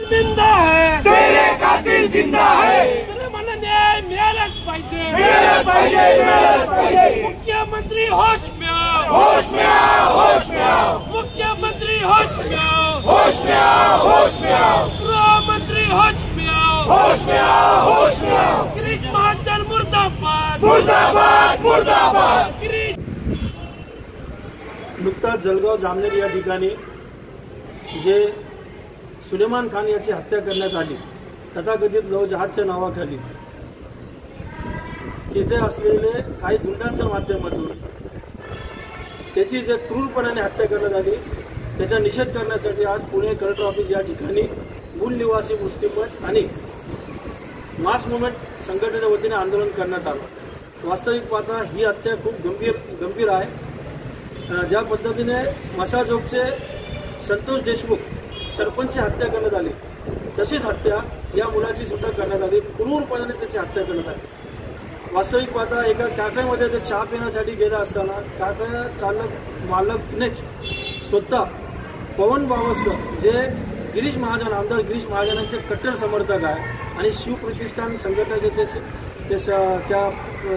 शर्मिंदा है, तेरे कातिल जिंदा है। सुलेमान न्याय मिळालाच पाहिजे, मिळालाच पाहिजे, मिळालाच पाहिजे। मुख्यमंत्री होश में आओ, होश में आओ, होश में आओ। मुख्यमंत्री होश में आओ, होश में आओ, होश में आओ। गृहमंत्री होश में आओ, होश में आओ, होश में आओ। गिरीश महाजन मुर्दाबाद, मुर्दाबाद, मुर्दाबाद। गिरीश नुकताच जळगाव जामनेर या ठिकाणी जे सुलेमान खान याची हत्या करण्यात आली तथाकथित लव जहाजच्या नावाखाली, तिथे असलेले काही गुंडांच्या माध्यमातून त्याची जे क्रूरपणाने हत्या करण्यात आली त्याचा निषेध करण्यासाठी आज पुणे कलेक्टर ऑफिस या ठिकाणी मूल निवासी मुस्लिम मंच आणि मास मुवमेंट संघटनेच्या वतीने आंदोलन करण्यात आलं। वास्तविक पाहता ही हत्या खूप गंभीर आहे। ज्या पद्धतीने मसाजोगचे संतोष देशमुख सरपंचची हत्या करण्यात आली तशीच हत्या या मुलाची सुद्धा करण्यात आली, क्रूरपणाने त्याची हत्या करण्यात आली। वास्तविक पाहता एका कॅफेमध्ये ते चहा पिण्यासाठी गेला असताना कॅफे चालक मालकनेच स्वतः पवन बावस्कर जे गिरीश महाजन आमदार गिरीश महाजनांचे कट्टर समर्थक आहे आणि शिवप्रतिष्ठान संघटनेचे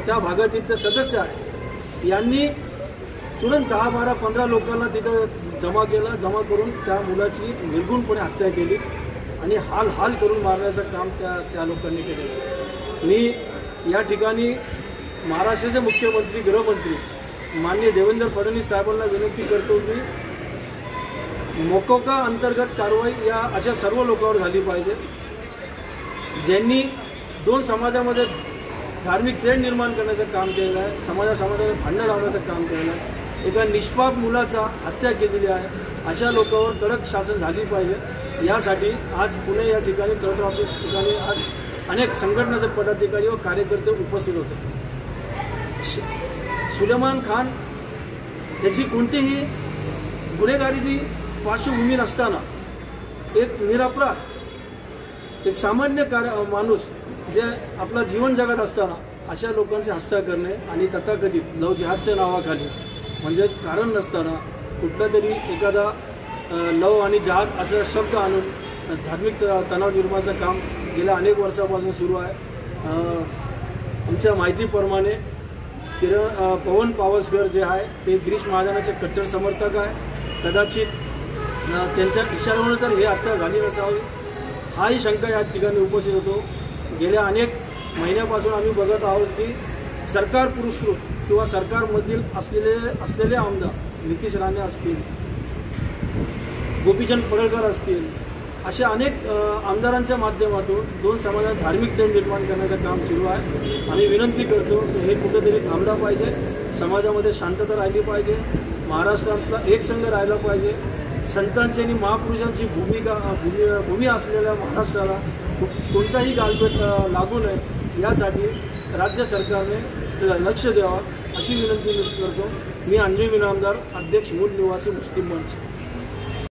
त्या भागातील ते सदस्य आहे, यांनी तुरंत 10, 12, 15 लोकांना तिथं जमा केलं। जमा करून त्या मुलाची निर्गुणपणे हत्या केली आणि हाल करून मारण्याचं काम त्या लोकांनी केलं। मी या ठिकाणी महाराष्ट्राचे मुख्यमंत्री गृहमंत्री माननीय देवेंद्र फडणवीस साहेबांना विनंती करतो की मोकोका अंतर्गत कारवाई या अशा सर्व लोकांवर झाली पाहिजे ज्यांनी दोन समाजामध्ये धार्मिक तेढ निर्माण करण्याचं काम केलेलं आहे, समाजामध्ये भांडण लावण्याचं काम केलेलं आहे, एका निष्पाप मुलाचा हत्या केलेली आहे। अशा लोकांवर कडक शासन झाली पाहिजे। यासाठी आज पुणे या ठिकाणी कलेक्टर ऑफिस ठिकाणी आज अनेक संघटनाचे पदाधिकारी व कार्यकर्ते उपस्थित होते। सुलेमान खान याची कोणतीही गुन्हेगारीची पार्श्वभूमी नसताना एक निरपराध एक सामान्य माणूस जे आपला जीवन जगत असताना अशा लोकांची हत्या करणे आणि तथाकथित लव जिहादच्या नावाखाली म्हणजेच कारण नसताना कुठला तरी एखादा लव आणि जहाद असा शब्द आणून धार्मिक तणाव निर्माणाचं काम गेल्या अनेक वर्षापासून सुरू आहे। आमच्या माहितीप्रमाणे पवन पावसकर जे आहे ते गिरीश महाजनाचे कट्टर समर्थक आहे। कदाचित त्यांच्या इशाऱ्यामुळे तर ही हत्या झाली नसावी हाही शंका या ठिकाणी उपस्थित होतो। गेल्या अनेक महिन्यापासून आम्ही बघत आहोत की सरकार पुरस्कृत किंवा सरकारमधील असलेले आमदार नितीश राणे असतील, गोपीचंद पडळकर असतील, अशा अनेक आमदारांच्या माध्यमातून दोन समाजात धार्मिक तेढ निर्माण करण्याचं काम सुरू आहे। आम्ही विनंती करतो की हे कुठेतरी थांबलं पाहिजे, समाजामध्ये शांतता राहिली पाहिजे, महाराष्ट्रातला एक संघ राहिला पाहिजे। संतांची आणि महापुरुषांची भूमी असलेल्या महाराष्ट्राला कोणताही गालबोट लागू नये यासाठी राज्य सरकारने लक्ष द्यावं अशी विनंती करतो। मी अंजनी इनामदार, अध्यक्ष मूल निवासी मुस्लिम मंच।